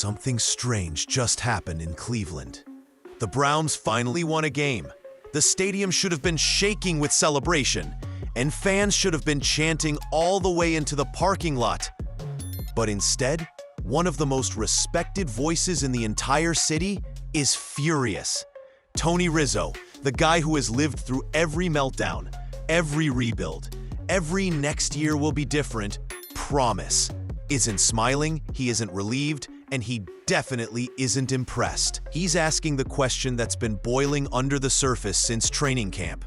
Something strange just happened in Cleveland. The Browns finally won a game. The stadium should have been shaking with celebration, and fans should have been chanting all the way into the parking lot. But instead, one of the most respected voices in the entire city is furious. Tony Rizzo, the guy who has lived through every meltdown, every rebuild, every next year will be different promise, isn't smiling, he isn't relieved, and he definitely isn't impressed. He's asking the question that's been boiling under the surface since training camp.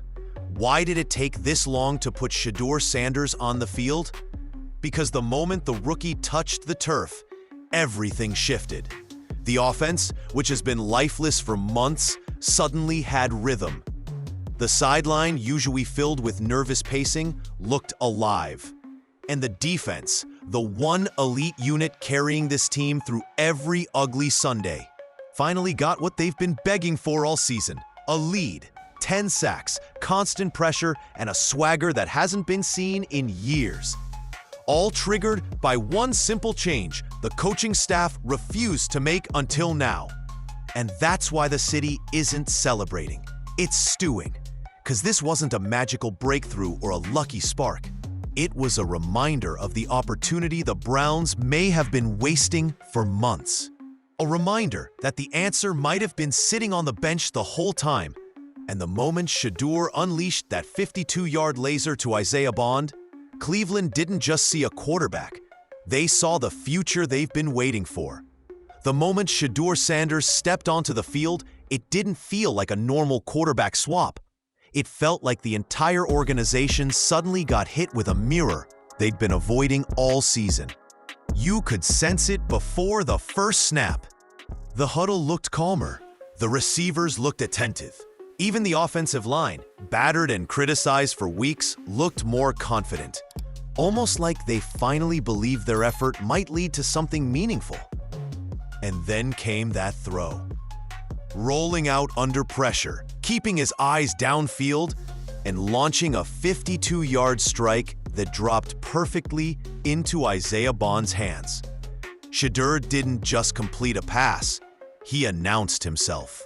Why did it take this long to put Shedeur Sanders on the field? Because the moment the rookie touched the turf, everything shifted. The offense, which has been lifeless for months, suddenly had rhythm. The sideline, usually filled with nervous pacing, looked alive. And the defense, the one elite unit carrying this team through every ugly Sunday, finally got what they've been begging for all season: a lead, 10 sacks, constant pressure, and a swagger that hasn't been seen in years. All triggered by one simple change the coaching staff refused to make until now. And that's why the city isn't celebrating. It's stewing. Because this wasn't a magical breakthrough or a lucky spark. It was a reminder of the opportunity the Browns may have been wasting for months. A reminder that the answer might have been sitting on the bench the whole time. And the moment Shedeur unleashed that 52-yard laser to Isaiah Bond, Cleveland didn't just see a quarterback. They saw the future they've been waiting for. The moment Shedeur Sanders stepped onto the field, it didn't feel like a normal quarterback swap. It felt like the entire organization suddenly got hit with a mirror they'd been avoiding all season. You could sense it before the first snap. The huddle looked calmer. The receivers looked attentive. Even the offensive line, battered and criticized for weeks, looked more confident. Almost like they finally believed their effort might lead to something meaningful. And then came that throw. Rolling out under pressure, keeping his eyes downfield, and launching a 52-yard strike that dropped perfectly into Isaiah Bond's hands. Shedeur didn't just complete a pass, he announced himself.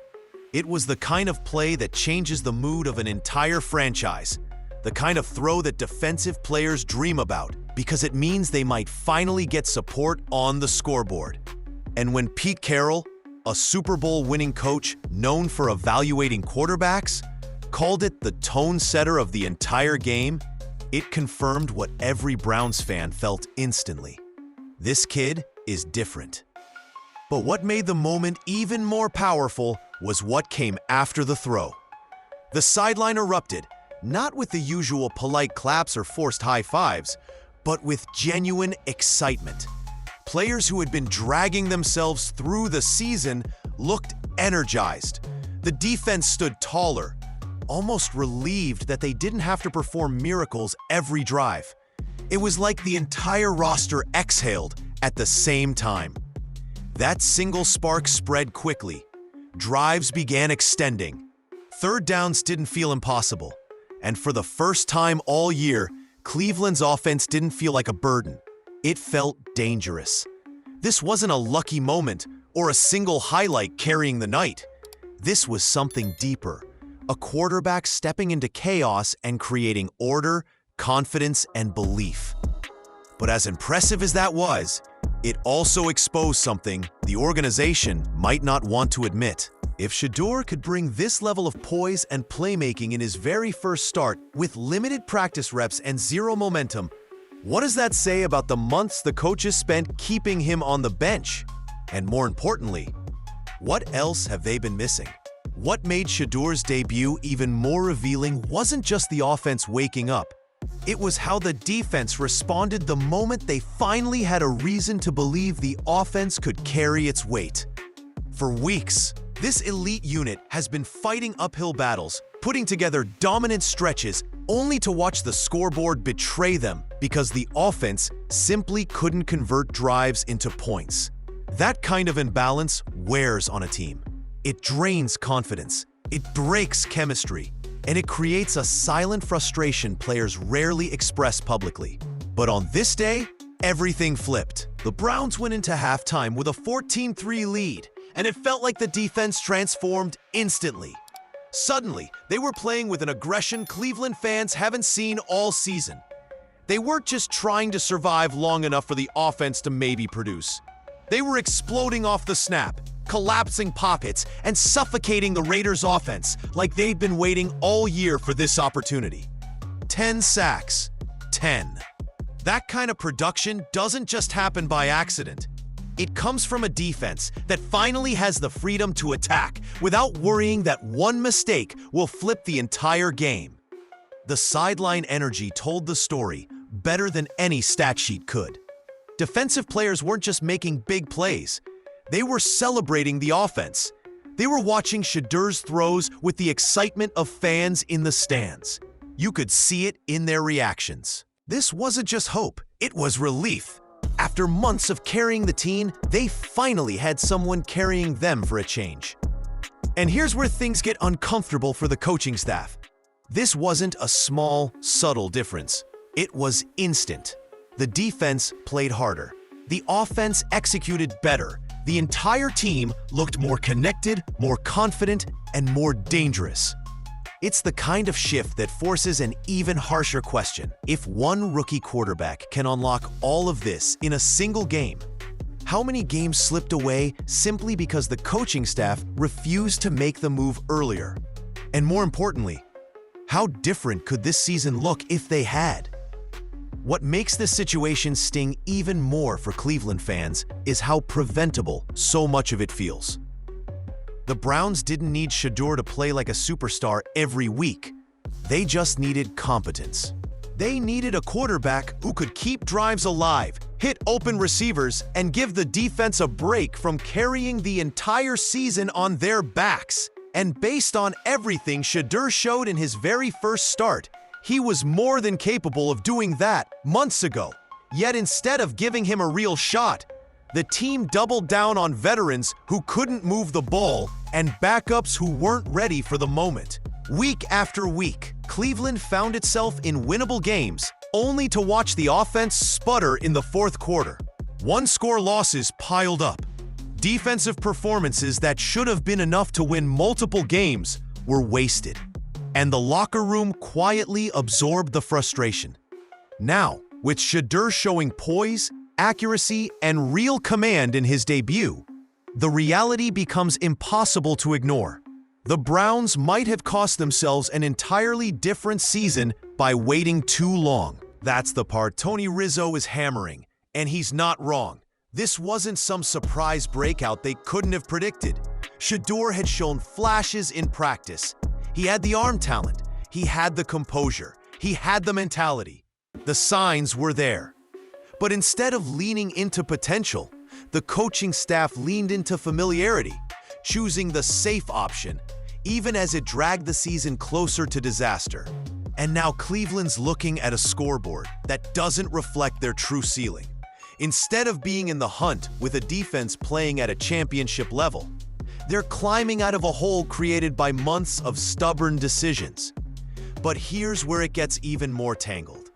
It was the kind of play that changes the mood of an entire franchise, the kind of throw that defensive players dream about because it means they might finally get support on the scoreboard. And when Pete Carroll, a Super Bowl-winning coach known for evaluating quarterbacks, called it the tone setter of the entire game, it confirmed what every Browns fan felt instantly. This kid is different. But what made the moment even more powerful was what came after the throw. The sideline erupted, not with the usual polite claps or forced high fives, but with genuine excitement. Players who had been dragging themselves through the season looked energized. The defense stood taller, almost relieved that they didn't have to perform miracles every drive. It was like the entire roster exhaled at the same time. That single spark spread quickly. Drives began extending. Third downs didn't feel impossible. And for the first time all year, Cleveland's offense didn't feel like a burden. It felt dangerous. This wasn't a lucky moment or a single highlight carrying the night. This was something deeper. A quarterback stepping into chaos and creating order, confidence, and belief. But as impressive as that was, it also exposed something the organization might not want to admit. If Shedeur could bring this level of poise and playmaking in his very first start with limited practice reps and zero momentum, what does that say about the months the coaches spent keeping him on the bench? And more importantly, what else have they been missing? What made Shedeur's debut even more revealing wasn't just the offense waking up. It was how the defense responded the moment they finally had a reason to believe the offense could carry its weight. For weeks, this elite unit has been fighting uphill battles, putting together dominant stretches, only to watch the scoreboard betray them because the offense simply couldn't convert drives into points. That kind of imbalance wears on a team. It drains confidence, it breaks chemistry, and it creates a silent frustration players rarely express publicly. But on this day, everything flipped. The Browns went into halftime with a 14-3 lead, and it felt like the defense transformed instantly. Suddenly, they were playing with an aggression Cleveland fans haven't seen all season. They weren't just trying to survive long enough for the offense to maybe produce. They were exploding off the snap, collapsing pockets, and suffocating the Raiders' offense like they'd been waiting all year for this opportunity. 10 sacks. 10. That kind of production doesn't just happen by accident. It comes from a defense that finally has the freedom to attack without worrying that one mistake will flip the entire game. The sideline energy told the story better than any stat sheet could. Defensive players weren't just making big plays. They were celebrating the offense. They were watching Shedeur's throws with the excitement of fans in the stands. You could see it in their reactions. This wasn't just hope, it was relief. After months of carrying the team, they finally had someone carrying them for a change. And here's where things get uncomfortable for the coaching staff. This wasn't a small, subtle difference. It was instant. The defense played harder. The offense executed better. The entire team looked more connected, more confident, and more dangerous. It's the kind of shift that forces an even harsher question. If one rookie quarterback can unlock all of this in a single game, how many games slipped away simply because the coaching staff refused to make the move earlier? And more importantly, how different could this season look if they had? What makes this situation sting even more for Cleveland fans is how preventable so much of it feels. The Browns didn't need Shedeur to play like a superstar every week. They just needed competence. They needed a quarterback who could keep drives alive, hit open receivers, and give the defense a break from carrying the entire season on their backs. And based on everything Shedeur showed in his very first start, he was more than capable of doing that months ago. Yet instead of giving him a real shot, the team doubled down on veterans who couldn't move the ball and backups who weren't ready for the moment. Week after week, Cleveland found itself in winnable games, only to watch the offense sputter in the fourth quarter. One-score losses piled up. Defensive performances that should have been enough to win multiple games were wasted. And the locker room quietly absorbed the frustration. Now, with Shedeur showing poise, accuracy, and real command in his debut, the reality becomes impossible to ignore. The Browns might have cost themselves an entirely different season by waiting too long. That's the part Tony Rizzo is hammering, and he's not wrong. This wasn't some surprise breakout they couldn't have predicted. Shedeur had shown flashes in practice. He had the arm talent, he had the composure, he had the mentality. The signs were there. But instead of leaning into potential, the coaching staff leaned into familiarity, choosing the safe option, even as it dragged the season closer to disaster. And now Cleveland's looking at a scoreboard that doesn't reflect their true ceiling. Instead of being in the hunt with a defense playing at a championship level, they're climbing out of a hole created by months of stubborn decisions. But here's where it gets even more tangled.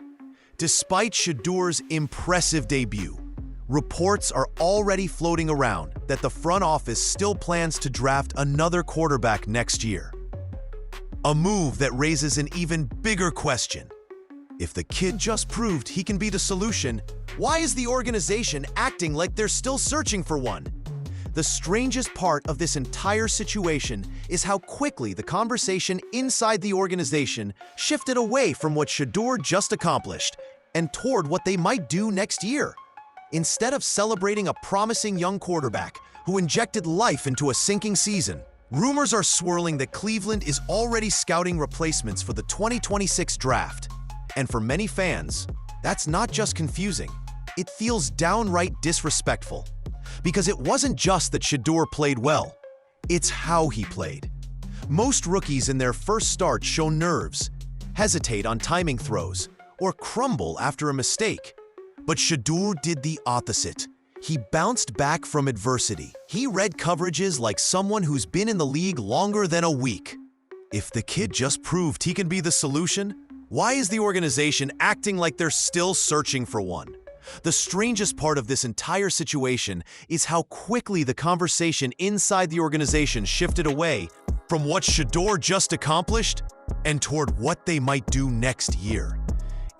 Despite Shedeur's impressive debut, reports are already floating around that the front office still plans to draft another quarterback next year. A move that raises an even bigger question. If the kid just proved he can be the solution, why is the organization acting like they're still searching for one? The strangest part of this entire situation is how quickly the conversation inside the organization shifted away from what Shedeur just accomplished and toward what they might do next year. Instead of celebrating a promising young quarterback who injected life into a sinking season, rumors are swirling that Cleveland is already scouting replacements for the 2026 draft. And for many fans, that's not just confusing, it feels downright disrespectful. Because it wasn't just that Shedeur played well, it's how he played. Most rookies in their first start show nerves, hesitate on timing throws, or crumble after a mistake. But Shedeur did the opposite. He bounced back from adversity. He read coverages like someone who's been in the league longer than a week. If the kid just proved he can be the solution, why is the organization acting like they're still searching for one? The strangest part of this entire situation is how quickly the conversation inside the organization shifted away from what Shedeur just accomplished and toward what they might do next year.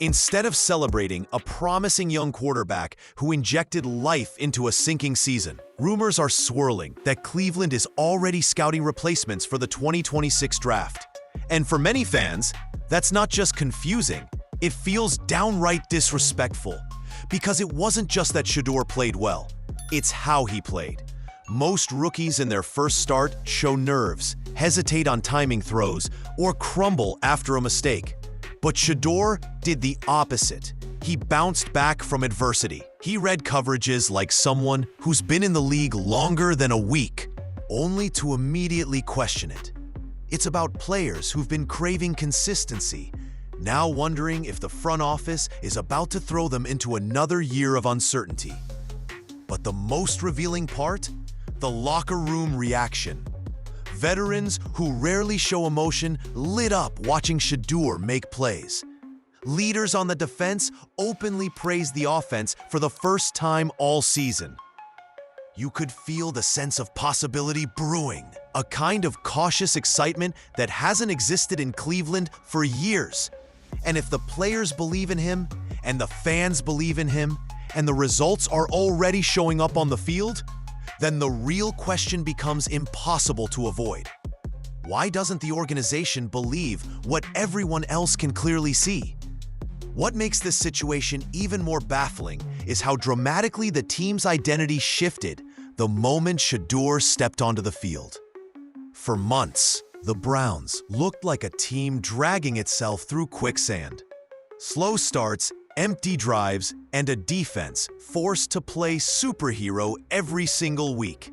Instead of celebrating a promising young quarterback who injected life into a sinking season, rumors are swirling that Cleveland is already scouting replacements for the 2026 draft. And for many fans, that's not just confusing, it feels downright disrespectful. Because it wasn't just that Shedeur played well, it's how he played. Most rookies in their first start show nerves, hesitate on timing throws, or crumble after a mistake. But Shedeur did the opposite. He bounced back from adversity. He read coverages like someone who's been in the league longer than a week, only to immediately question it. It's about players who've been craving consistency, now wondering if the front office is about to throw them into another year of uncertainty. But the most revealing part? The locker room reaction. Veterans who rarely show emotion lit up watching Shedeur make plays. Leaders on the defense openly praised the offense for the first time all season. You could feel the sense of possibility brewing, a kind of cautious excitement that hasn't existed in Cleveland for years. And if the players believe in him, and the fans believe in him, and the results are already showing up on the field, then the real question becomes impossible to avoid. Why doesn't the organization believe what everyone else can clearly see? What makes this situation even more baffling is how dramatically the team's identity shifted the moment Shedeur stepped onto the field. For months, the Browns looked like a team dragging itself through quicksand. Slow starts, empty drives, and a defense forced to play superhero every single week.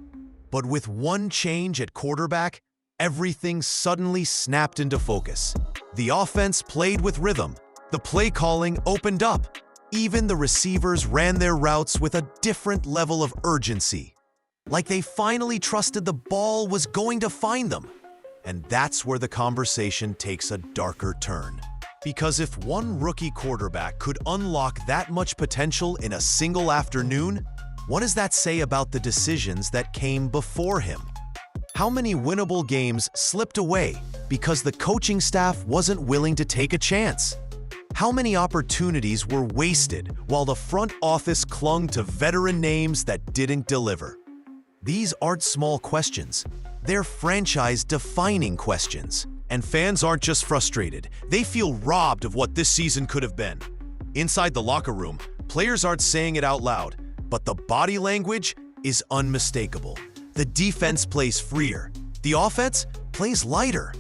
But with one change at quarterback, everything suddenly snapped into focus. The offense played with rhythm. The play calling opened up. Even the receivers ran their routes with a different level of urgency. Like they finally trusted the ball was going to find them. And that's where the conversation takes a darker turn. Because if one rookie quarterback could unlock that much potential in a single afternoon, what does that say about the decisions that came before him? How many winnable games slipped away because the coaching staff wasn't willing to take a chance? How many opportunities were wasted while the front office clung to veteran names that didn't deliver? These aren't small questions. They're franchise-defining questions. And fans aren't just frustrated, they feel robbed of what this season could have been. Inside the locker room, players aren't saying it out loud, but the body language is unmistakable. The defense plays freer. The offense plays lighter.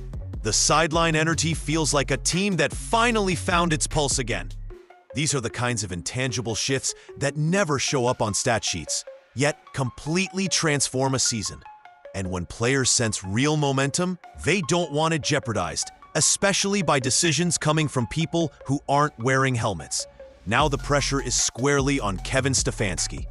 The sideline energy feels like a team that finally found its pulse again. These are the kinds of intangible shifts that never show up on stat sheets, yet completely transform a season. And when players sense real momentum, they don't want it jeopardized, especially by decisions coming from people who aren't wearing helmets. Now the pressure is squarely on Kevin Stefanski,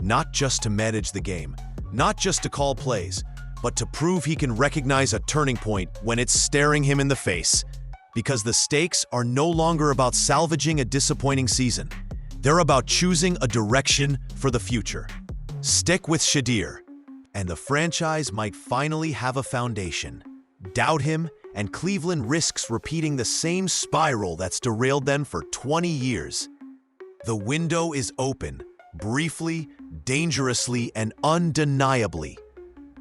not just to manage the game, not just to call plays, but to prove he can recognize a turning point when it's staring him in the face. Because the stakes are no longer about salvaging a disappointing season. They're about choosing a direction for the future. Stick with Shedeur, and the franchise might finally have a foundation. Doubt him, and Cleveland risks repeating the same spiral that's derailed them for 20 years. The window is open, briefly, dangerously, and undeniably.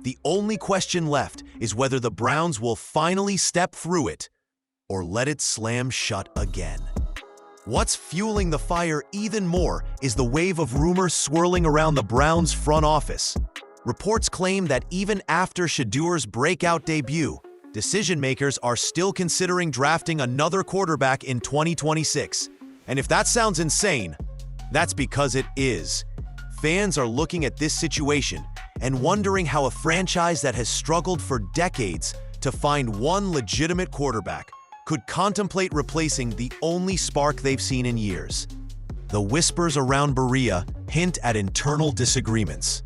The only question left is whether the Browns will finally step through it or let it slam shut again. What's fueling the fire even more is the wave of rumors swirling around the Browns' front office. Reports claim that even after Shedeur's breakout debut, decision-makers are still considering drafting another quarterback in 2026. And if that sounds insane, that's because it is. Fans are looking at this situation and wondering how a franchise that has struggled for decades to find one legitimate quarterback could contemplate replacing the only spark they've seen in years. The whispers around Berea hint at internal disagreements.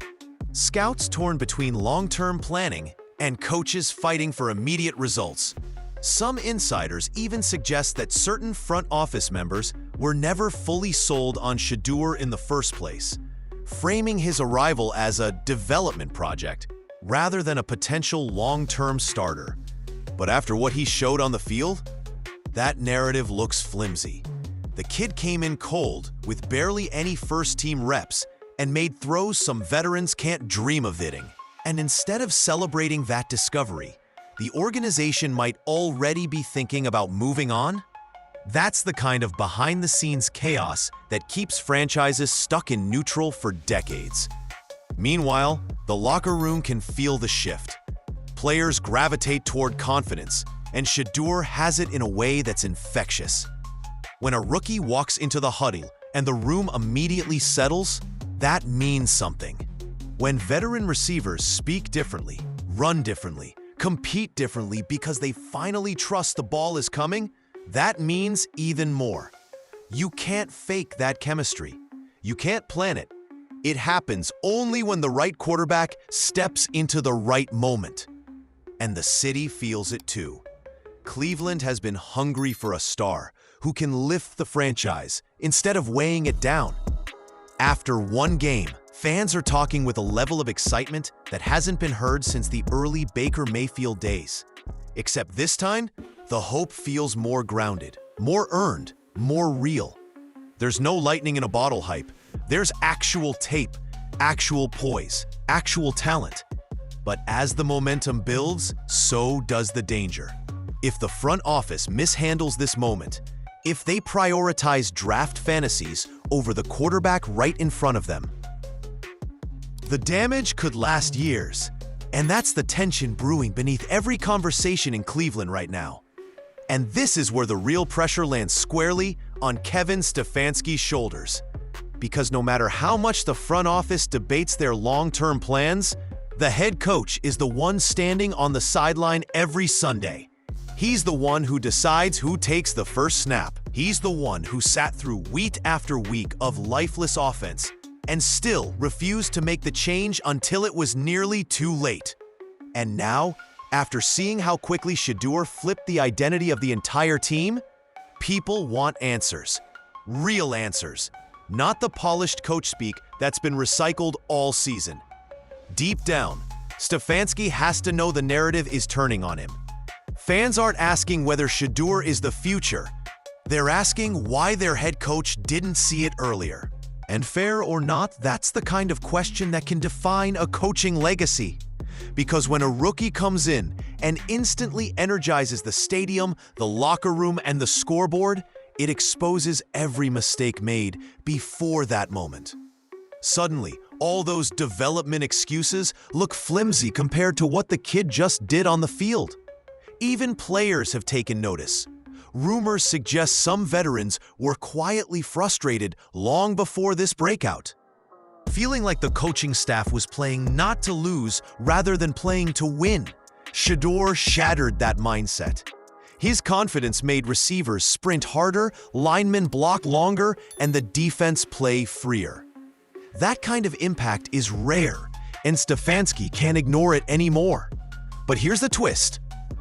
Scouts torn between long-term planning and coaches fighting for immediate results. Some insiders even suggest that certain front office members were never fully sold on Shedeur in the first place, framing his arrival as a development project rather than a potential long-term starter. But after what he showed on the field, that narrative looks flimsy. The kid came in cold with barely any first-team reps and made throws some veterans can't dream of hitting. And instead of celebrating that discovery, the organization might already be thinking about moving on? That's the kind of behind-the-scenes chaos that keeps franchises stuck in neutral for decades. Meanwhile, the locker room can feel the shift. Players gravitate toward confidence, and Shedeur has it in a way that's infectious. When a rookie walks into the huddle and the room immediately settles, that means something. When veteran receivers speak differently, run differently, compete differently because they finally trust the ball is coming, that means even more. You can't fake that chemistry. You can't plan it. It happens only when the right quarterback steps into the right moment. And the city feels it too. Cleveland has been hungry for a star who can lift the franchise instead of weighing it down. After one game, fans are talking with a level of excitement that hasn't been heard since the early Baker Mayfield days. Except this time, the hope feels more grounded, more earned, more real. There's no lightning in a bottle hype. There's actual tape, actual poise, actual talent. But as the momentum builds, so does the danger. If the front office mishandles this moment, if they prioritize draft fantasies over the quarterback right in front of them, the damage could last years. And that's the tension brewing beneath every conversation in Cleveland right now. And this is where the real pressure lands squarely on Kevin Stefanski's shoulders. Because no matter how much the front office debates their long-term plans, the head coach is the one standing on the sideline every Sunday. He's the one who decides who takes the first snap. He's the one who sat through week after week of lifeless offense and still refused to make the change until it was nearly too late. And now, after seeing how quickly Shedeur flipped the identity of the entire team, people want answers. Real answers. Not the polished coach speak that's been recycled all season. Deep down, Stefanski has to know the narrative is turning on him. Fans aren't asking whether Shedeur is the future. They're asking why their head coach didn't see it earlier. And fair or not, that's the kind of question that can define a coaching legacy. Because when a rookie comes in and instantly energizes the stadium, the locker room, and the scoreboard, it exposes every mistake made before that moment. Suddenly, all those development excuses look flimsy compared to what the kid just did on the field. Even players have taken notice. Rumors suggest some veterans were quietly frustrated long before this breakout, feeling like the coaching staff was playing not to lose rather than playing to win. Shedeur shattered that mindset. His confidence made receivers sprint harder, linemen block longer, and the defense play freer. That kind of impact is rare, and Stefanski can't ignore it anymore. But here's the twist.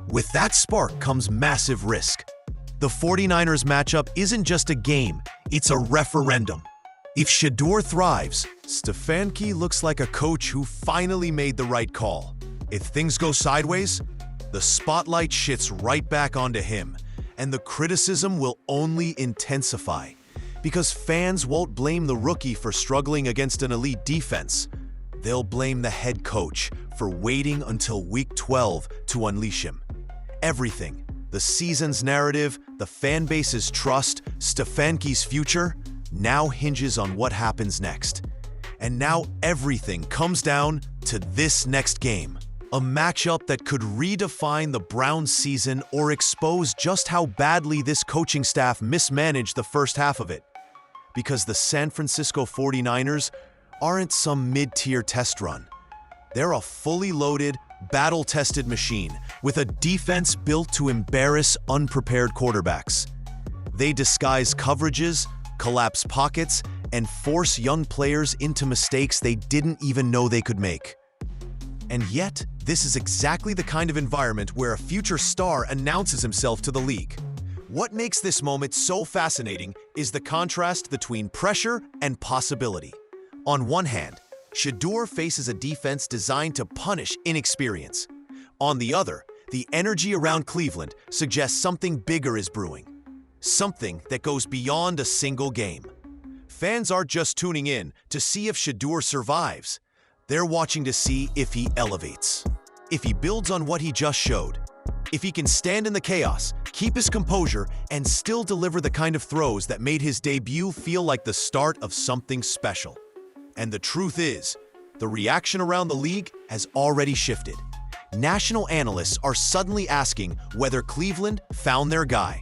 With that spark comes massive risk. The 49ers matchup isn't just a game, it's a referendum. If Shedeur thrives, Stefanski looks like a coach who finally made the right call. If things go sideways, the spotlight shits right back onto him, and the criticism will only intensify. Because fans won't blame the rookie for struggling against an elite defense. They'll blame the head coach for waiting until week 12 to unleash him. Everything, the season's narrative, the fan base's trust, Stefanski's future, now hinges on what happens next. And now everything comes down to this next game. A matchup that could redefine the Browns' season or expose just how badly this coaching staff mismanaged the first half of it. Because the San Francisco 49ers aren't some mid-tier test run. They're a fully loaded, battle-tested machine with a defense built to embarrass unprepared quarterbacks. They disguise coverages, collapse pockets, and force young players into mistakes they didn't even know they could make. And yet, this is exactly the kind of environment where a future star announces himself to the league. What makes this moment so fascinating is the contrast between pressure and possibility. On one hand, Shedeur faces a defense designed to punish inexperience. On the other, the energy around Cleveland suggests something bigger is brewing. Something that goes beyond a single game. Fans aren't just tuning in to see if Shedeur survives. They're watching to see if he elevates. If he builds on what he just showed. If he can stand in the chaos, keep his composure, and still deliver the kind of throws that made his debut feel like the start of something special. And the truth is, the reaction around the league has already shifted. National analysts are suddenly asking whether Cleveland found their guy.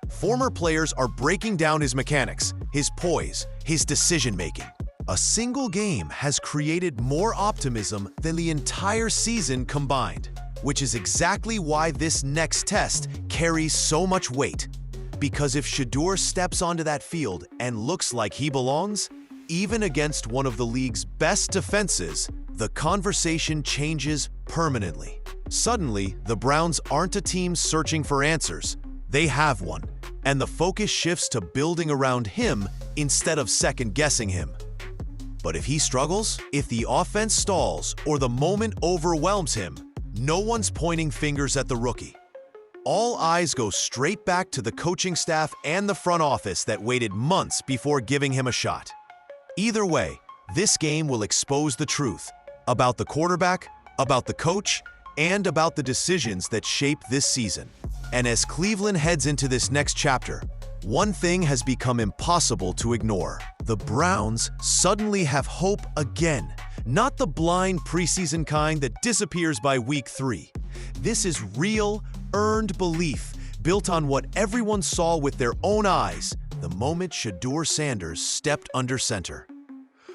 Former players are breaking down his mechanics, his poise, his decision-making. A single game has created more optimism than the entire season combined, which is exactly why this next test carries so much weight. Because if Shedeur steps onto that field and looks like he belongs, even against one of the league's best defenses, the conversation changes permanently. Suddenly, the Browns aren't a team searching for answers. They have one, and the focus shifts to building around him instead of second-guessing him. But if he struggles, if the offense stalls, or the moment overwhelms him, no one's pointing fingers at the rookie. All eyes go straight back to the coaching staff and the front office that waited months before giving him a shot. Either way, this game will expose the truth about the quarterback, about the coach, and about the decisions that shape this season. And as Cleveland heads into this next chapter, one thing has become impossible to ignore. The Browns suddenly have hope again. Not the blind preseason kind that disappears by week 3. This is real, earned belief, built on what everyone saw with their own eyes the moment Shedeur Sanders stepped under center.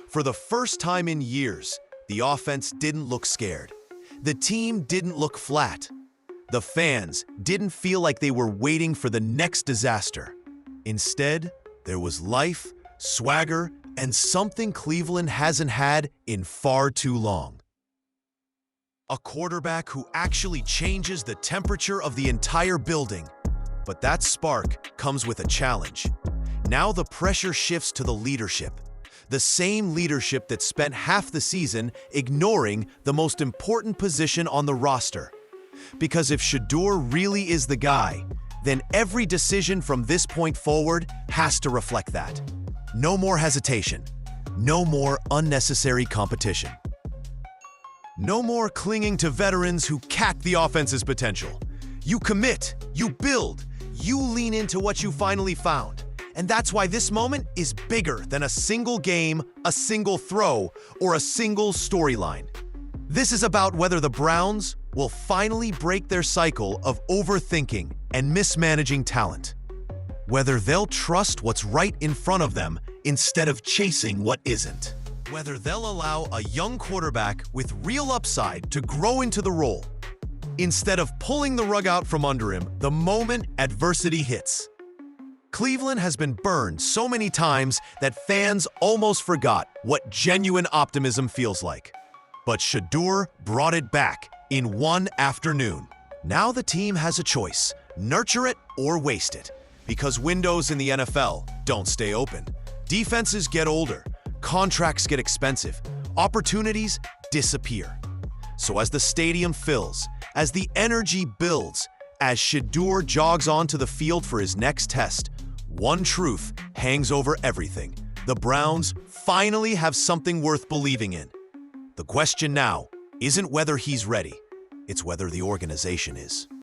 For the first time in years, the offense didn't look scared. The team didn't look flat. The fans didn't feel like they were waiting for the next disaster. Instead, there was life, swagger, and something Cleveland hasn't had in far too long. A quarterback who actually changes the temperature of the entire building. But that spark comes with a challenge. Now the pressure shifts to the leadership. The same leadership that spent half the season ignoring the most important position on the roster. Because if Shedeur really is the guy, then every decision from this point forward has to reflect that. No more hesitation. No more unnecessary competition. No more clinging to veterans who cap the offense's potential. You commit, you build, you lean into what you finally found. And that's why this moment is bigger than a single game, a single throw, or a single storyline. This is about whether the Browns will finally break their cycle of overthinking and mismanaging talent. Whether they'll trust what's right in front of them instead of chasing what isn't. Whether they'll allow a young quarterback with real upside to grow into the role, instead of pulling the rug out from under him the moment adversity hits. Cleveland has been burned so many times that fans almost forgot what genuine optimism feels like. But Shedeur brought it back in one afternoon. Now the team has a choice, nurture it or waste it. Because windows in the NFL don't stay open. Defenses get older, contracts get expensive, opportunities disappear. So as the stadium fills, as the energy builds, as Shedeur jogs onto the field for his next test, one truth hangs over everything. The Browns finally have something worth believing in. The question now isn't whether he's ready, it's whether the organization is.